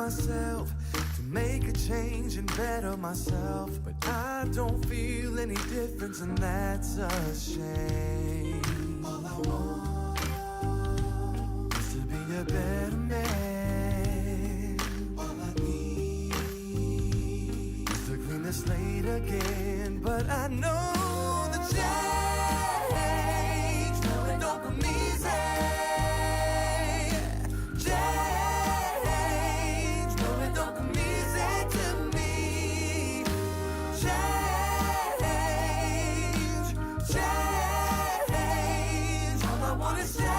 myself to make a change and better myself, but I don't feel any difference, and that's a shame. All I want is to be a better man. All I need is to clean the slate again, but I know the change, no, it don't come easy. Change, no, it don't come easy to me. Change, change, all I want is change.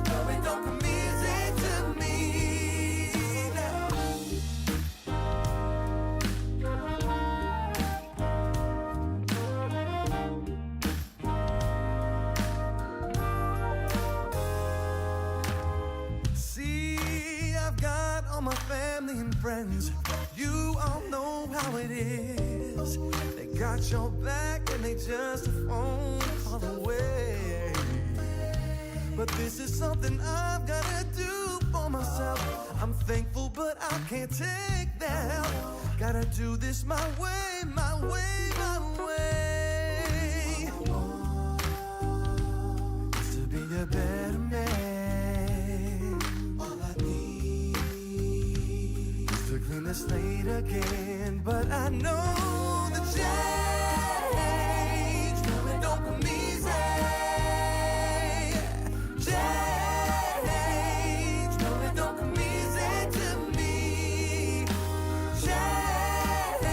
No, it don't come easy to me. See, I've got all my family and friends. You all know how it is. They got your back and they just a phone call away. But this is something I've gotta do for myself. I'm thankful, but I can't take their help. Gotta do this my way, my way, my way. Is to be a better man. All I need is to clean the slate again, but I know the change, no, it don't come easy. Change, no, it don't come easy to me. Change,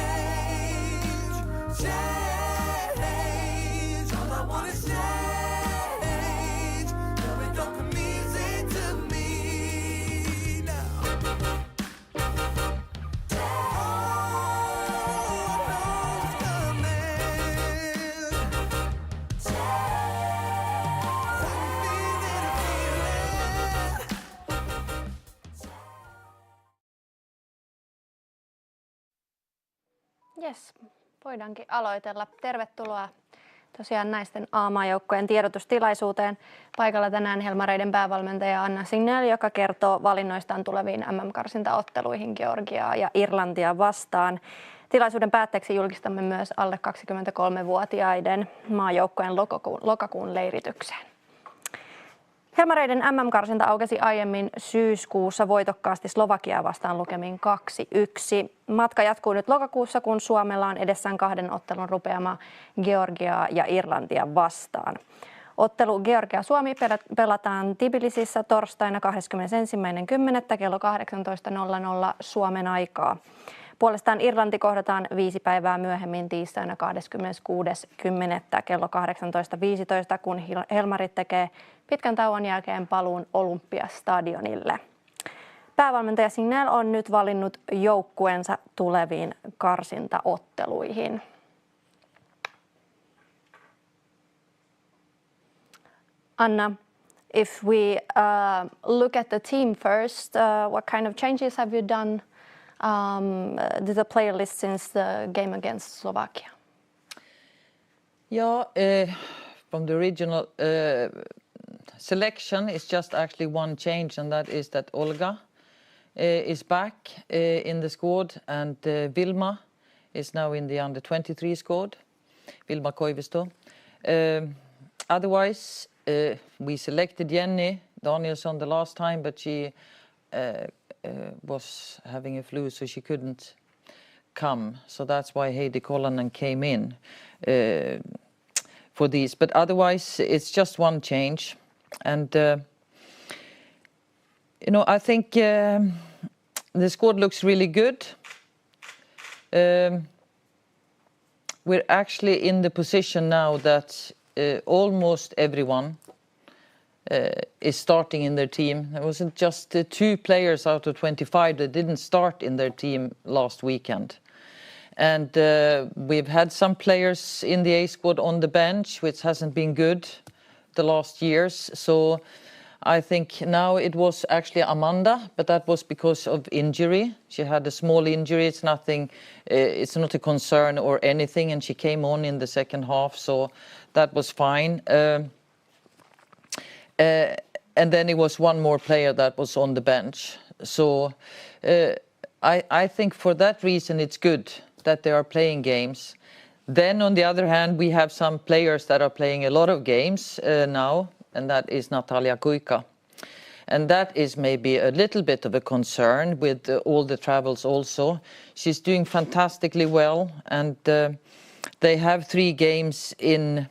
change, all I want is change. No, it don't come easy to me now. Jes, voidaankin aloitella. Tervetuloa tosiaan naisten A-maajoukkueen tiedotustilaisuuteen. Paikalla tänään Helmareiden päävalmentaja Anna Signeul, joka kertoo valinnoistaan tuleviin MM-karsintaotteluihin Georgiaa ja Irlantia vastaan. Tilaisuuden päätteeksi julkistamme myös alle 23-vuotiaiden maajoukkueen lokakuun leiritykseen. Helmareiden MM-karsinta aukesi aiemmin syyskuussa voitokkaasti Slovakiaa vastaan lukemin 2-1. Matka jatkuu nyt lokakuussa, kun Suomella on edessään 2 ottelun rupeama Georgiaa ja Irlantia vastaan. Ottelu Georgia-Suomi pelataan Tbilisissä torstaina 21.10. kello 18.00 Suomen aikaa. Puolestaan Irlanti kohdataan 5 päivää myöhemmin tiistaina 26.10. kello 18.15, kun Helmarit tekee pitkän tauon jälkeen paluun Olympiastadionille. Päävalmentaja Signeul on nyt valinnut joukkueensa tuleviin karsintaotteluihin. Anna, if we look at the team first, what kind of changes have you done to the player list since the game against Slovakia? Yeah, from the original selection is just actually one change, and that is that Olga is back in the squad, and Vilma is now in the under-23 squad, Vilma Koivisto. Otherwise, we selected Jenny Danielsson the last time, but she was having a flu, so she couldn't come. So that's why Heidi Kolonen came in for these. But otherwise, it's just one change. And, I think the squad looks really good. We're actually in the position now that almost everyone is starting in their team. There wasn't just 2 players out of 25 that didn't start in their team last weekend. And we've had some players in the A squad on the bench, which hasn't been good the last years. So I think now it was actually Amanda, but that was because of injury. She had a small injury. It's nothing, it's not a concern or anything. And she came on in the second half, so that was fine. And then it was one more player that was on the bench. So I think for that reason it's good that they are playing games. Then on the other hand, we have some players that are playing a lot of games now, and that is Natalia Kuika. And that is maybe a little bit of a concern with all the travels also. She's doing fantastically well, and they have 3 games in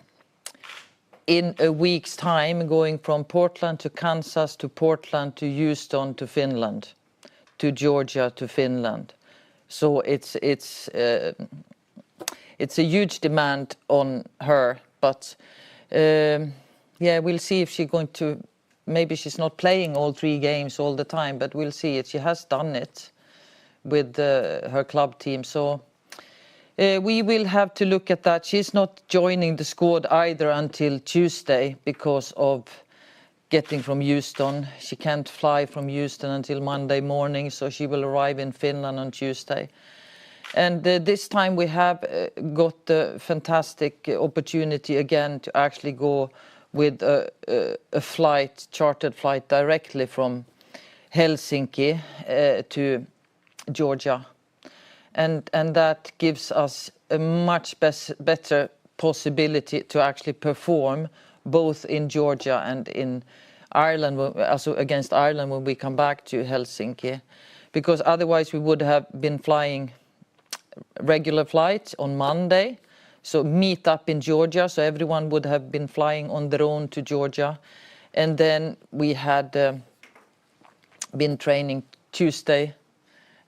a week's time, going from Portland to Kansas to Portland to Houston to Finland, to Georgia to Finland. So it's a huge demand on her, but yeah, we'll see if she's going to. Maybe she's not playing all 3 games all the time, but we'll see it. She has done it with her club team, so we will have to look at that. She's not joining the squad either until Tuesday because of getting from Houston. She can't fly from Houston until Monday morning, so she will arrive in Finland on Tuesday. And this time we have got the fantastic opportunity again to actually go with a chartered flight directly from Helsinki to Georgia. And that gives us a much better possibility to actually perform both in Georgia and in Ireland, also against Ireland when we come back to Helsinki. Because otherwise we would have been flying regular flights on Monday, so meet up in Georgia, so everyone would have been flying on their own to Georgia. And then we had been training Tuesday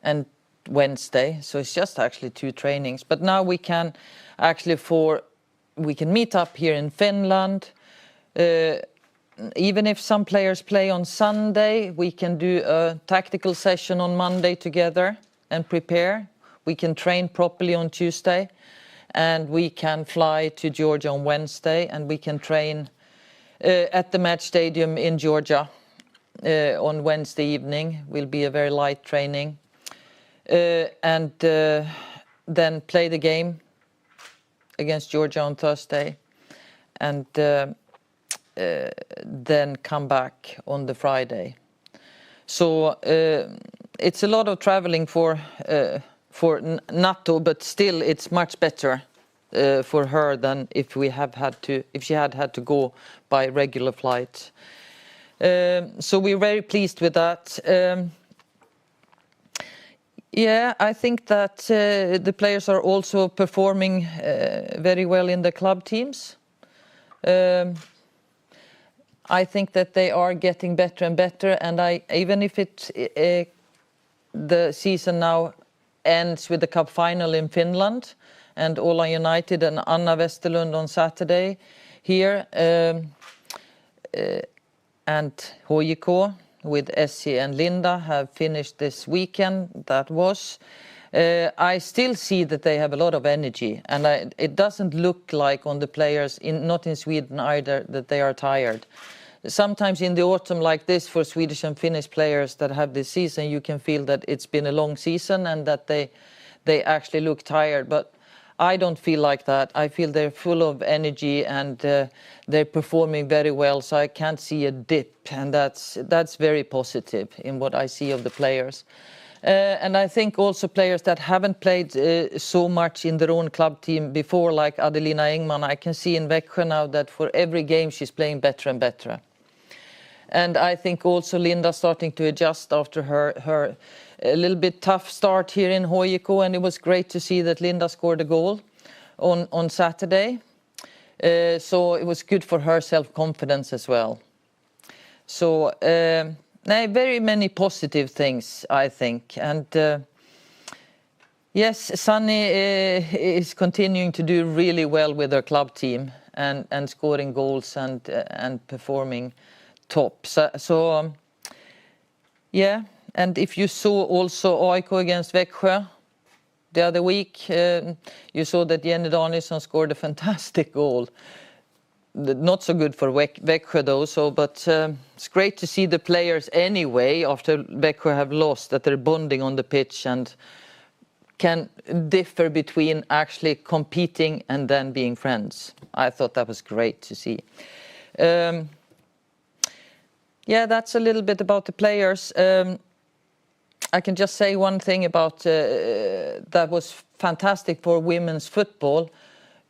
and Wednesday, so it's just actually 2 trainings. But now we can actually we can meet up here in Finland. Even if some players play on Sunday, we can do a tactical session on Monday together and prepare. We can train properly on Tuesday, and we can fly to Georgia on Wednesday, and we can train at the match stadium in Georgia on Wednesday evening. Will be a very light training, and then play the game against Georgia on Thursday, and then come back on the Friday. So it's a lot of traveling for Nato, but still it's much better for her than if she had to go by regular flight. So we're very pleased with that. Yeah, I think that the players are also performing very well in the club teams. I think that they are getting better and better, and even if the season now ends with the cup final in Finland and Åland United and Anna Westerlund on Saturday here, and HJK with Essie and Linda have finished this weekend. I still see that they have a lot of energy, and it doesn't look like on the players, not in Sweden either, that they are tired. Sometimes in the autumn like this, for Swedish and Finnish players that have this season, you can feel that it's been a long season and that they actually look tired. But I don't feel like that. I feel they're full of energy, and they're performing very well. So I can't see a dip, and that's very positive in what I see of the players. And I think also players that haven't played so much in their own club team before, like Adelina Engman, I can see in Växjö now that for every game she's playing better and better. And I think also Linda starting to adjust after her a little bit tough start here in HJK, and it was great to see that Linda scored a goal on Saturday. So it was good for her self-confidence as well. So very many positive things, I think. And yes, Sunny is continuing to do really well with her club team and scoring goals and performing top. So yeah, and if you saw also AIK against Växjö the other week, you saw that Jenny Danielsson scored a fantastic goal. Not so good for Växjö though, but it's great to see the players anyway, after Växjö have lost, that they're bonding on the pitch and can differ between actually competing and then being friends. I thought that was great to see. Yeah, that's a little bit about the players. I can just say one thing about that was fantastic for women's football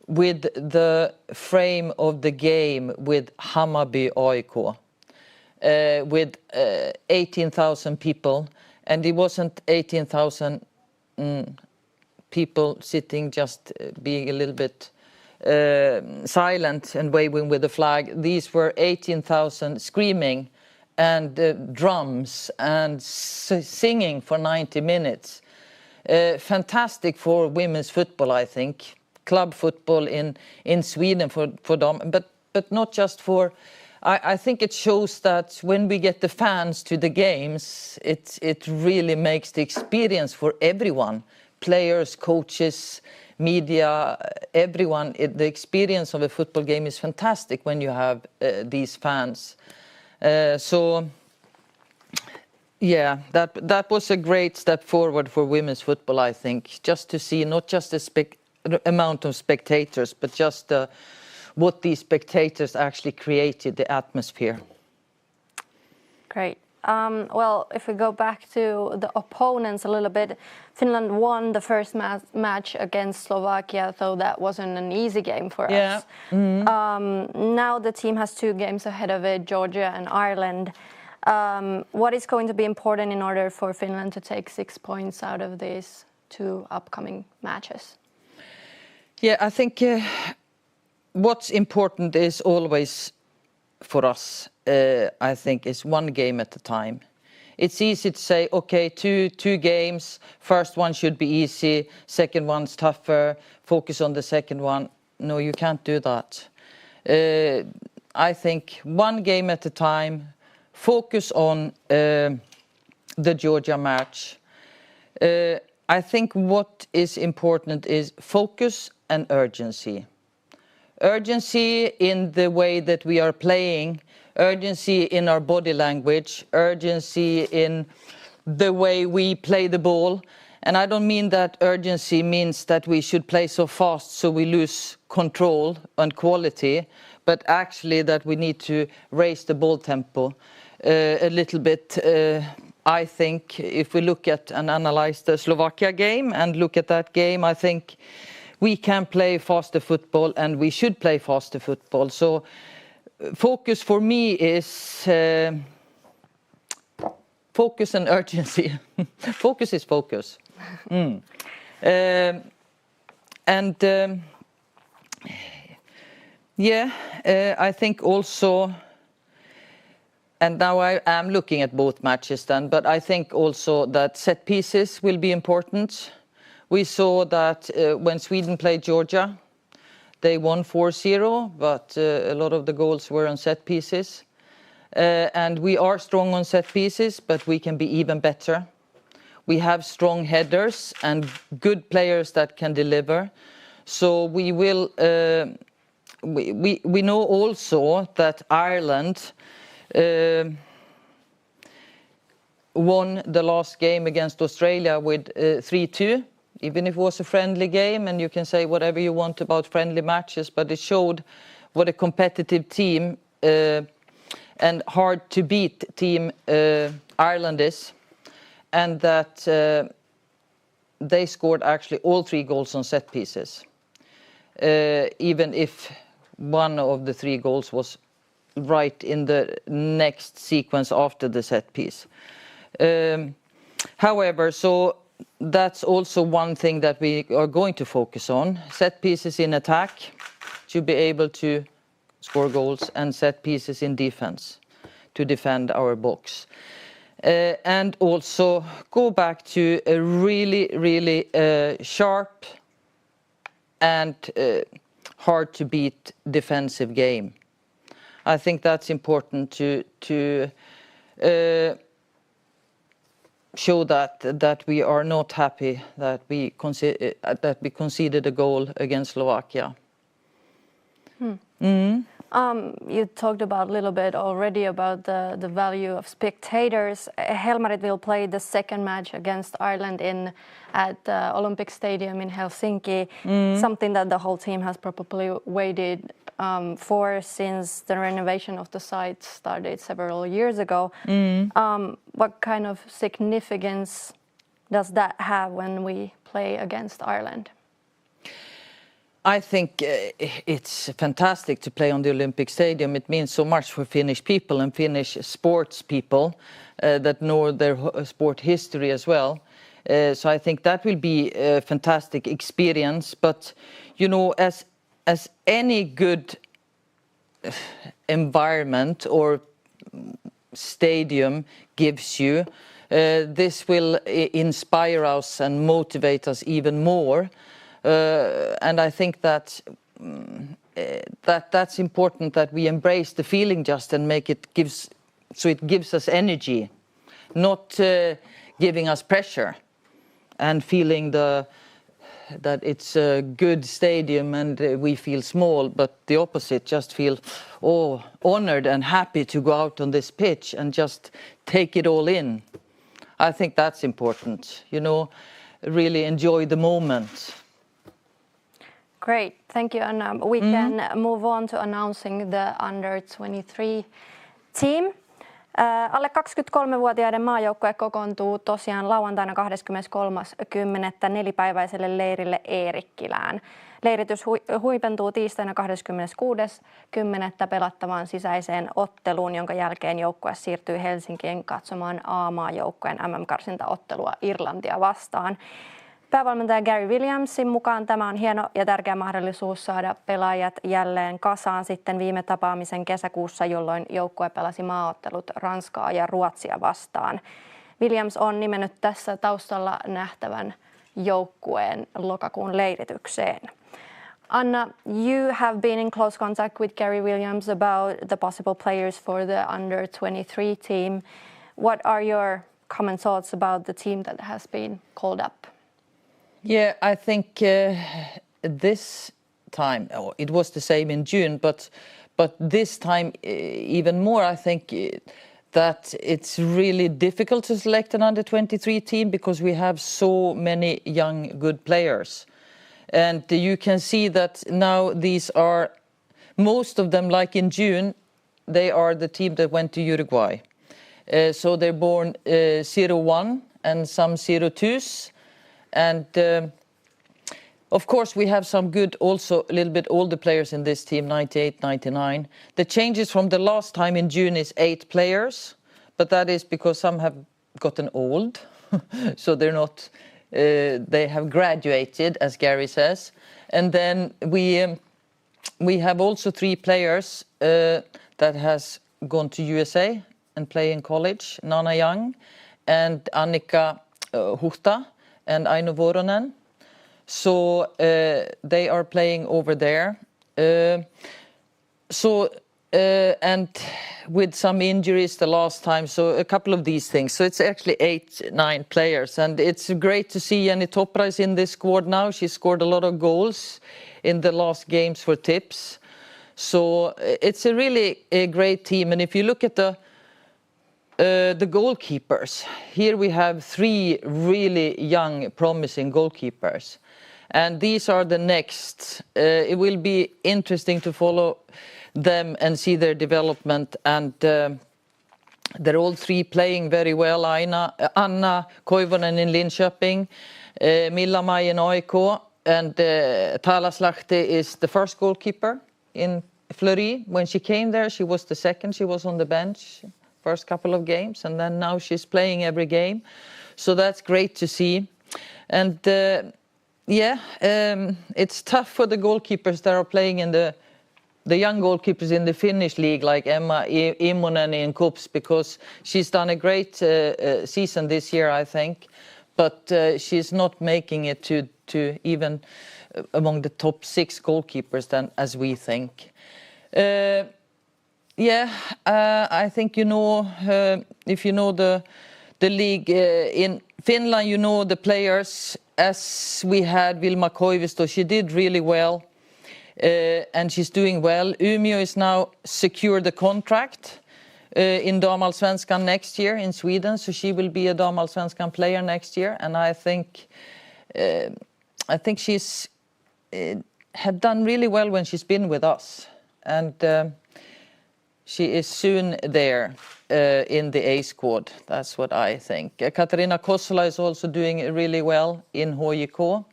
with the frame of the game with Hammarby AIK with 18,000 people, and it wasn't 18,000 people sitting just being a little bit silent and waving with the flag. These were 18,000 screaming and drums and singing for 90 minutes. Fantastic for women's football, I think. Club football in Sweden for them, but not just for. I think it shows that when we get the fans to the games, it really makes the experience for everyone, players, coaches, media, everyone. The experience of a football game is fantastic when you have these fans. So yeah, that was a great step forward for women's football, I think, just to see not just the amount of spectators, but just what these spectators actually created, the atmosphere. Great. Well, if we go back to the opponents a little bit, Finland won the first match against Slovakia, though that wasn't an easy game for us. Now the team has 2 games ahead of it, Georgia and Ireland. What is going to be important in order for Finland to take 6 points out of these 2 upcoming matches? Yeah, I think what's important is always for us, I think, is 1 game at a time. It's easy to say, okay, two games, first one should be easy, second one's tougher, focus on the second one. No, you can't do that. I think 1 game at a time, focus on the Georgia match. I think what is important is focus and urgency. Urgency in the way that we are playing, urgency in our body language, urgency in the way we play the ball. And I don't mean that urgency means that we should play so fast so we lose control and quality, but actually that we need to raise the ball tempo a little bit. I think if we look at and analyze the Slovakia game and look at that game, I think we can play faster football and we should play faster football. So focus for me is focus and urgency. Focus is focus. I think also, and now I am looking at both matches then, but I think also that set pieces will be important. We saw that when Sweden played Georgia, they won 4-0, but a lot of the goals were on set pieces. And we are strong on set pieces, but we can be even better. We have strong headers and good players that can deliver. So we will. We know also that Ireland won the last game against Australia with 3-2. Even if it was a friendly game, and you can say whatever you want about friendly matches, but it showed what a competitive team and hard to beat team Ireland is, and that they scored actually all 3 goals on set pieces, even if one of the 3 goals was right in the next sequence after the set piece. However, so that's also one thing that we are going to focus on. Set pieces in attack to be able to score goals, and set pieces in defense to defend our box. And also go back to a really, really sharp and hard to beat defensive game. I think that's important to show that we are not happy that we conceded a goal against Slovakia. You talked about a little bit already about the value of spectators. Helmarien will play the second match against Ireland at the Olympic Stadium in Helsinki, something that the whole team has probably waited for since the renovation of the site started several years ago. What kind of significance does that have when we play against Ireland? I think it's fantastic to play on the Olympic Stadium. It means so much for Finnish people and Finnish sports people that know their sport history as well. So I think that will be a fantastic experience. But, you know, as any good environment or stadium gives you, this will inspire us and motivate us even more. And I think that that's important, that we embrace the feeling just and make it gives us energy, not giving us pressure and feeling that it's a good stadium and we feel small, but the opposite, just feel honored and happy to go out on this pitch and just take it all in. I think that's important, you know, really enjoy the moment. Great, thank you, Anna. We can move on to announcing the under-23 team. Alle 23-vuotiaiden maajoukkue kokoontuu tosiaan lauantaina 23.10. nelipäiväiselle leirille Eerikkilään. Leiritys huipentuu tiistaina 26.10. pelattavaan sisäiseen otteluun, jonka jälkeen joukkue siirtyy Helsinkiin katsomaan A-maajoukkueen MM-karsintaottelua Irlantia vastaan. Päävalmentaja Gary Williamsin mukaan tämä on hieno ja tärkeä mahdollisuus saada pelaajat jälleen kasaan sitten viime tapaamisen kesäkuussa, jolloin joukkue pelasi maaottelut Ranskaa ja Ruotsia vastaan. Williams on nimennyt tässä taustalla nähtävän joukkueen lokakuun leiritykseen. Anna, you have been in close contact with Gary Williams about the possible players for the under-23 team. What are your common thoughts about the team that has been called up? Yeah, I think this time, it was the same in June, but this time even more, I think that it's really difficult to select an under-23 team because we have so many young, good players. And you can see that now these are, most of them, like in June, they are the team that went to Uruguay. So they're born 01 and some 02s. And of course we have some good, also a little bit older players in this team, 98, 99. The changes from the last time in June is 8 players, but that is because some have gotten old, so they're not, they have graduated, as Gary says. And then we have also 3 players that has gone to USA and play in college, Nana Young and Annika Huhta and Aino Voronen. So they are playing over there. And with some injuries the last time, so a couple of these things. So it's actually 8, 9 players. And it's great to see Jenny Topra is in this squad now. She scored a lot of goals in the last games for Tips. So it's a really great team. And if you look at the goalkeepers, here we have 3 really young, promising goalkeepers. And these are the next. It will be interesting to follow them and see their development. And they're all 3 playing very well. Anna Koivunen in Linköping, Milla Mai in AIK, and Talas Lahti is the first goalkeeper in Fleury. When she came there, she was the second. She was on the bench first couple of games, and then now she's playing every game. So that's great to see. And it's tough for the goalkeepers that are playing in the young goalkeepers in the Finnish league, like Emma Immonen in Kups, because she's done a great season this year, I think. But she's not making it to even among the top 6 goalkeepers then, as we think. I think if you know the league in Finland, you know the players. As we had Vilma Koivisto, she did really well and she's doing well. Umeå is now secured the contract in Damallsvenskan next year in Sweden, so she will be a Damallsvenskan player next year. And I think she's had done really well when she's been with us, and she is soon there in the A squad. That's what I think. Katarina Kossola is also doing really well in HJK,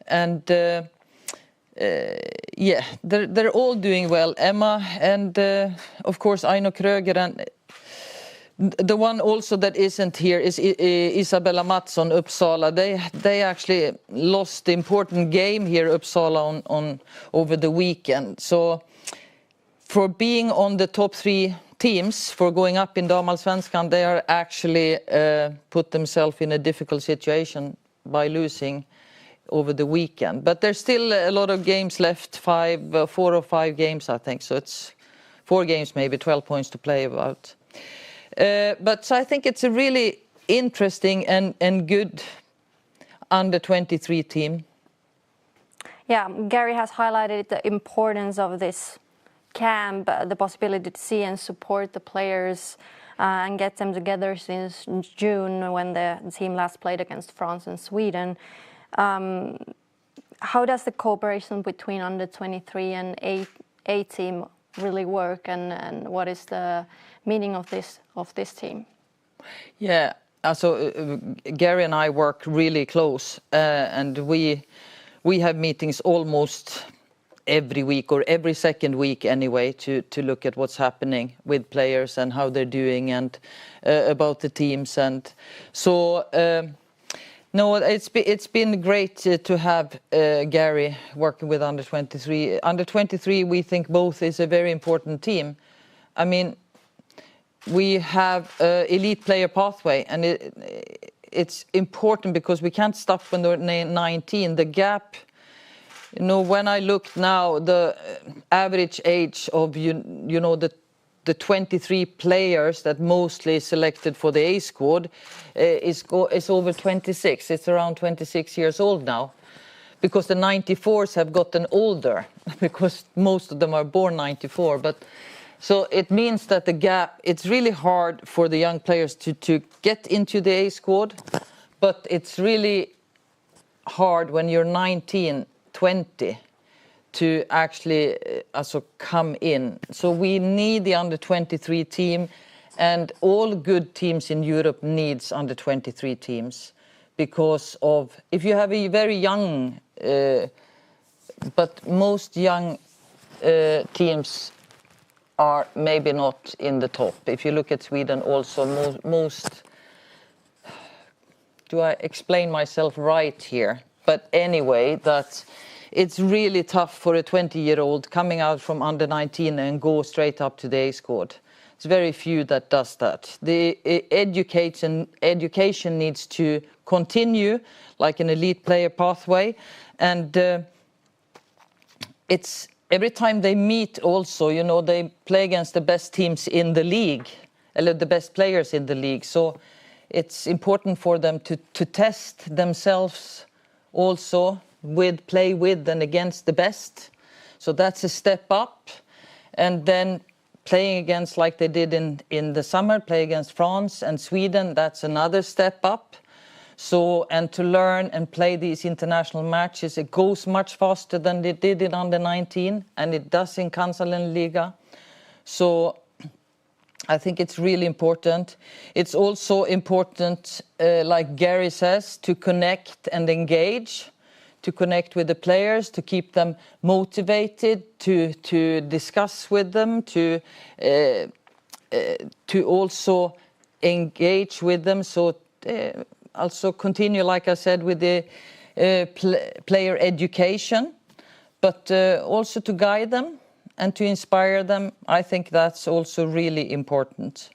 and yeah, they're all doing well. Emma and of course Aino Kröger, and the one also that isn't here is Isabella Mattsson, Uppsala. They actually lost the important game here, Uppsala, on over the weekend. So for being on the top 3 teams, for going up in Damallsvenskan, they are actually put themselves in a difficult situation by losing over the weekend. But there's still a lot of games left, 4 or 5 games, I think. So it's 4 games, maybe 12 points to play about. But so I think it's a really interesting and good under-23 team. Yeah, Gary has highlighted the importance of this camp, the possibility to see and support the players and get them together since June when the team last played against France and Sweden. How does the cooperation between under-23 and A team really work, and what is the meaning of this team? Yeah, so Gary and I work really close, and we have meetings almost every week or every second week anyway to look at what's happening with players and how they're doing and about the teams. And so no, it's been great to have Gary working with under-23. Under-23, we think both is a very important team. I mean, we have elite player pathway, and it's important because we can't stop when they're 19. The gap, you know, when I look now, the average age of you know the 23 players that mostly selected for the A squad is over 26. It's around 26 years old now, because the 94s have gotten older because most of them are born 94. But so it means that the gap, it's really hard for the young players to get into the A squad, but it's really hard when you're 19, 20 to actually also come in. So we need the under-23 team, and all good teams in Europe needs under-23 teams, because of, if you have a very young, but most young teams are maybe not in the top. If you look at Sweden also, most, do I explain myself right here? But anyway, that it's really tough for a 20-year-old coming out from under-19 and go straight up to the A squad. It's very few that does that. The education needs to continue like an elite player pathway, and it's every time they meet also, you know, they play against the best teams in the league, the best players in the league. So it's important for them to test themselves also play with and against the best. So that's a step up. And then playing against, like they did in the summer, play against France and Sweden, that's another step up. So, and to learn and play these international matches, it goes much faster than it did in under-19, and it does in Kansallisliga. So I think it's really important. It's also important, like Gary says, to connect and engage, to connect with the players, to keep them motivated, to discuss with them, to also engage with them. So also continue, like I said, with the player education, but also to guide them and to inspire them. I think that's also really important.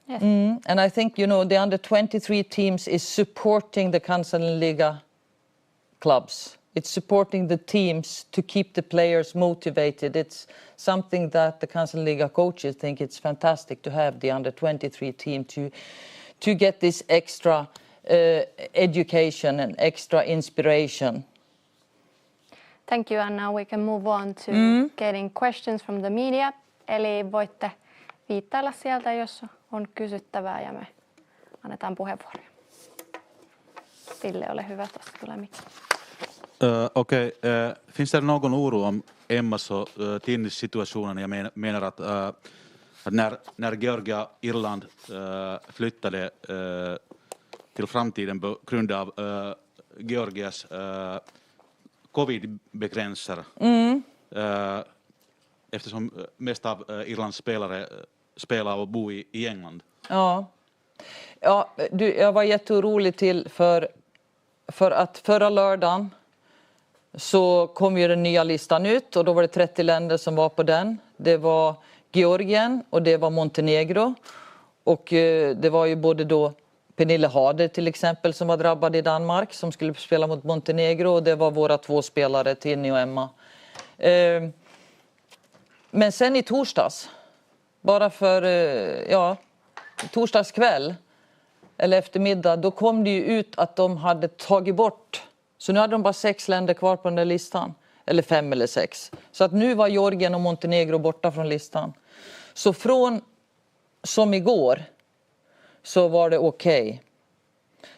Yes. And I think, you know, the under-23 teams is supporting the Kansallisliga clubs. It's supporting the teams to keep the players motivated. It's something that the Kansallisliga coaches think it's fantastic to have the under-23 team to get this extra education and extra inspiration. Thank you, and now we can move on to getting questions from the media. Eli voitte viittailla sieltä, jos on kysyttävää, ja me annetaan puheenvuoroja. Ville, ole hyvä tuossa kyllä mikki. Okej. Finns det någon oro om Emmas och Tinnis situationen? Jag menar att när Georgia Irland flyttade till framtiden på grund av Georgias covid-begränsar. Eftersom mest av Irlands spelare spelar och bor i England. Ja, jag var jätteorolig till för att förra lördagen så kom ju den nya listan ut och då var det 30 länder som var på den. Det var Georgien och det var Montenegro och det var ju både då Pernille Harder till exempel som var drabbad i Danmark som skulle spela mot Montenegro och det var våra 2 spelare Tinny och Emma. Men sen i torsdags, bara för torsdags kväll eller eftermiddag, då kom det ju ut att de hade tagit bort. Så nu hade de bara 6 länder kvar på den där listan. Eller 5 eller 6. Så att nu var Georgien och Montenegro borta från listan. Så från som igår så var det okej.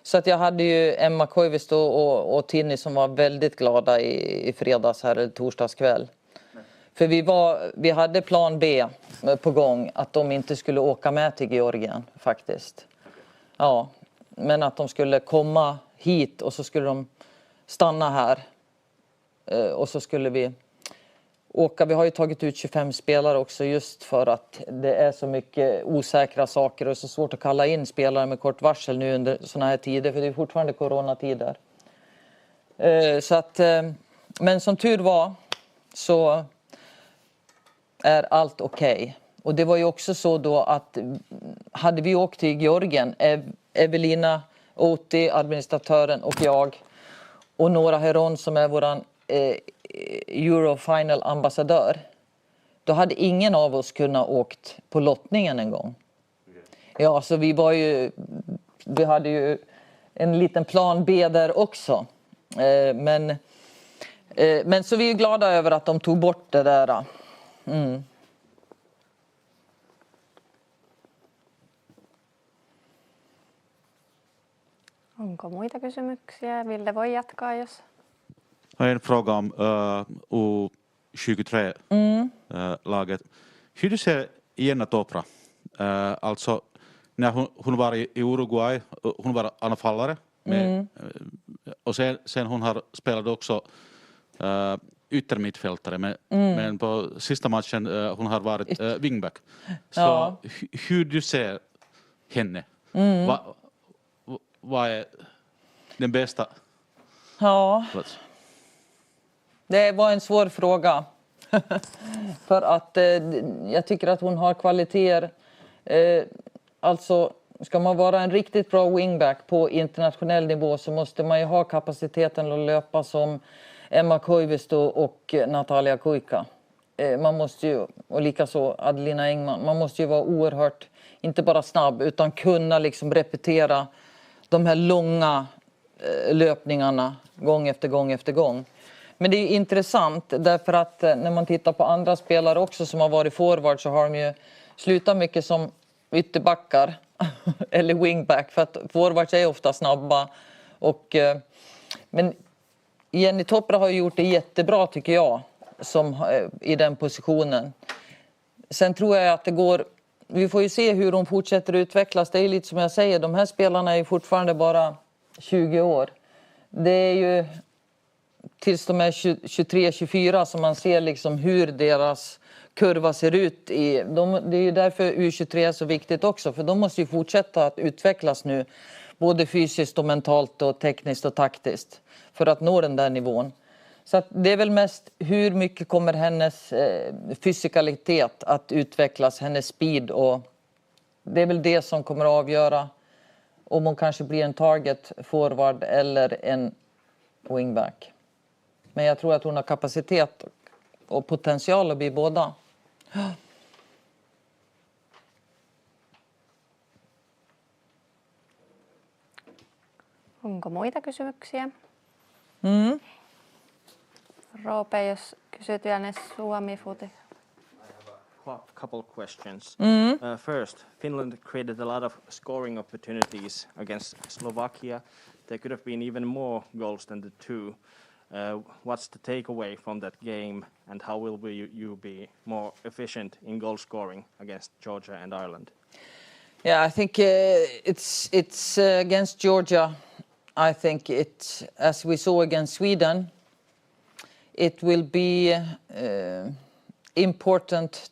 Så att jag hade ju Emma Koivisto och Tinny som var väldigt glada i fredags här eller torsdagskväll. För vi hade plan B på gång att de inte skulle åka med till Georgien faktiskt. Ja, men att de skulle komma hit och så skulle de stanna här. Och så skulle vi åka. Vi har ju tagit ut 25 spelare också just för att det är så mycket osäkra saker och så svårt att kalla in spelare med kort varsel nu under såna här tider, för det är fortfarande coronatider. Så att, men som tur var så är allt okej. Och det var ju också så då att hade vi åkt till Georgien, Evelina Oti, administratören och jag och Nora Heron som är våran Eurofinal ambassadör, då hade ingen av oss kunnat åkt på lottningen en gång. Ja, så vi hade ju en liten plan B där också. Men så vi är glada över att de tog bort det där. Onko muita kysymyksiä? Ville voi jatkaa, jos... Jag har en fråga om U23-laget. Hur du ser Jenna Topra? Alltså, när hon var i Uruguay, hon var anfallare. Och sen hon har spelat också yttermittfältare. Men på sista matchen hon har varit wingback. Så hur du ser henne? Vad är den bästa? Ja. Plats? Det var en svår fråga. För att jag tycker att hon har kvaliteter. Alltså, ska man vara en riktigt bra wingback på internationell nivå så måste man ju ha kapaciteten att löpa som Emma Koivisto och Natalia Kuikka. Man måste ju, och likaså Adelina Engman, man måste ju vara oerhört, inte bara snabb utan kunna liksom repetera de här långa löpningarna gång efter gång efter gång. Men det är intressant därför att när man tittar på andra spelare också som har varit forward så har de ju slutat mycket som ytterbackar eller wingback för att forwards är ofta snabba. Men Jenny Topra har gjort det jättebra tycker jag i den positionen. Sen tror jag att det går, vi får ju se hur de fortsätter utvecklas. Det är lite som jag säger, de här spelarna är fortfarande bara 20 år. Det är ju tills de är 23-24 som man ser liksom hur deras kurva ser ut. Det är ju därför U23 är så viktigt också. För de måste ju fortsätta att utvecklas nu. Både fysiskt och mentalt och tekniskt och taktiskt. För att nå den där nivån. Så att det är väl mest hur mycket kommer hennes fysikalitet att utvecklas. Hennes speed. Och det är väl det som kommer att avgöra om hon kanske blir en target forward eller en wingback. Men jag tror att hon har kapacitet och potential att bli båda. Onko muita kysymyksiä? Roope, jos kysyt vielä ne Suomi-futi. Couple questions. First, Finland created a lot of scoring opportunities against Slovakia. There could have been even more goals than the two. What's the takeaway from that game, and how will you be more efficient in goal scoring against Georgia and Ireland? Yeah, I think it's against Georgia. I think as we saw against Sweden, it will be important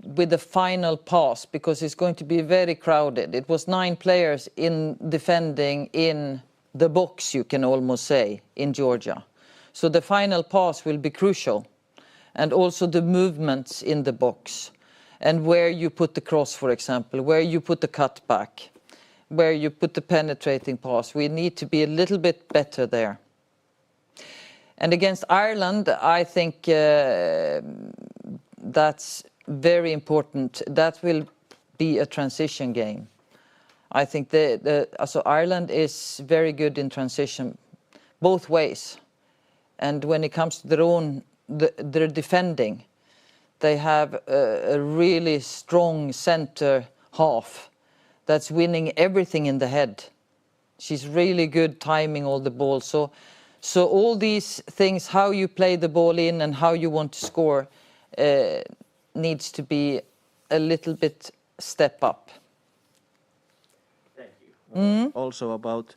with the final pass, because it's going to be very crowded. It was 9 players in defending in the box, you can almost say, in Georgia. So the final pass will be crucial, and also the movements in the box, and where you put the cross, for example, where you put the cutback, where you put the penetrating pass. We need to be a little bit better there. And against Ireland, I think that's very important. That will be a transition game. I think so Ireland is very good in transition, both ways. And when it comes to their defending, they have a really strong center half that's winning everything in the head. She's really good timing all the balls. So all these things, how you play the ball in and how you want to score, needs to be a little bit step up. Thank you. Also about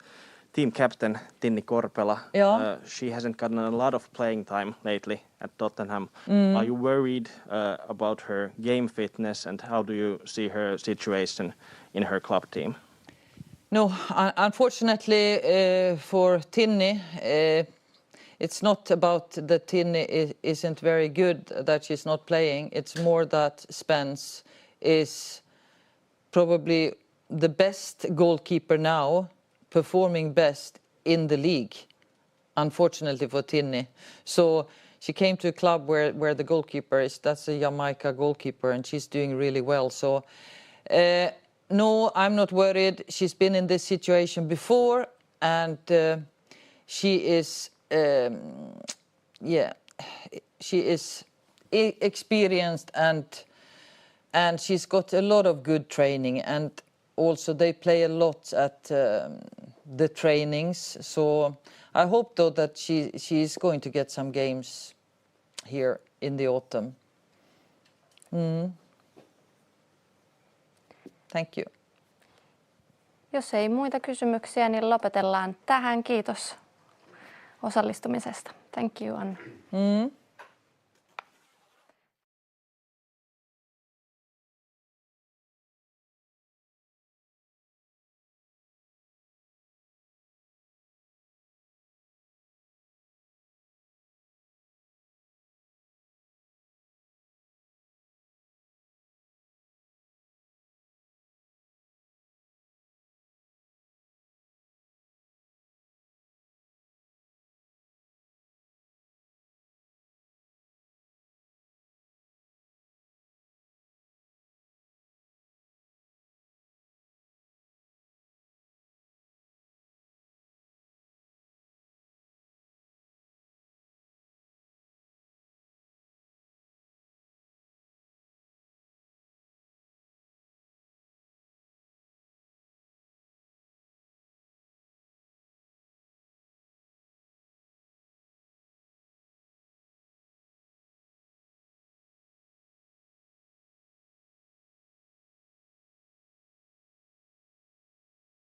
team captain Tinni Korpela. Yeah. She hasn't gotten a lot of playing time lately at Tottenham. Are you worried about her game fitness, and how do you see her situation in her club team? No, unfortunately for Tinni, it's not about that Tinni isn't very good, that she's not playing. It's more that Spence is probably the best goalkeeper now, performing best in the league, unfortunately for Tinni. So she came to a club where the goalkeeper that's a Jamaica goalkeeper, and she's doing really well. So no, I'm not worried. She's been in this situation before, and she is experienced, and she's got a lot of good training, and also they play a lot at the trainings. So I hope though that she's going to get some games here in the autumn. Thank you. Jos ei muita kysymyksiä, niin lopetellaan tähän. Kiitos osallistumisesta. Thank you, Anna.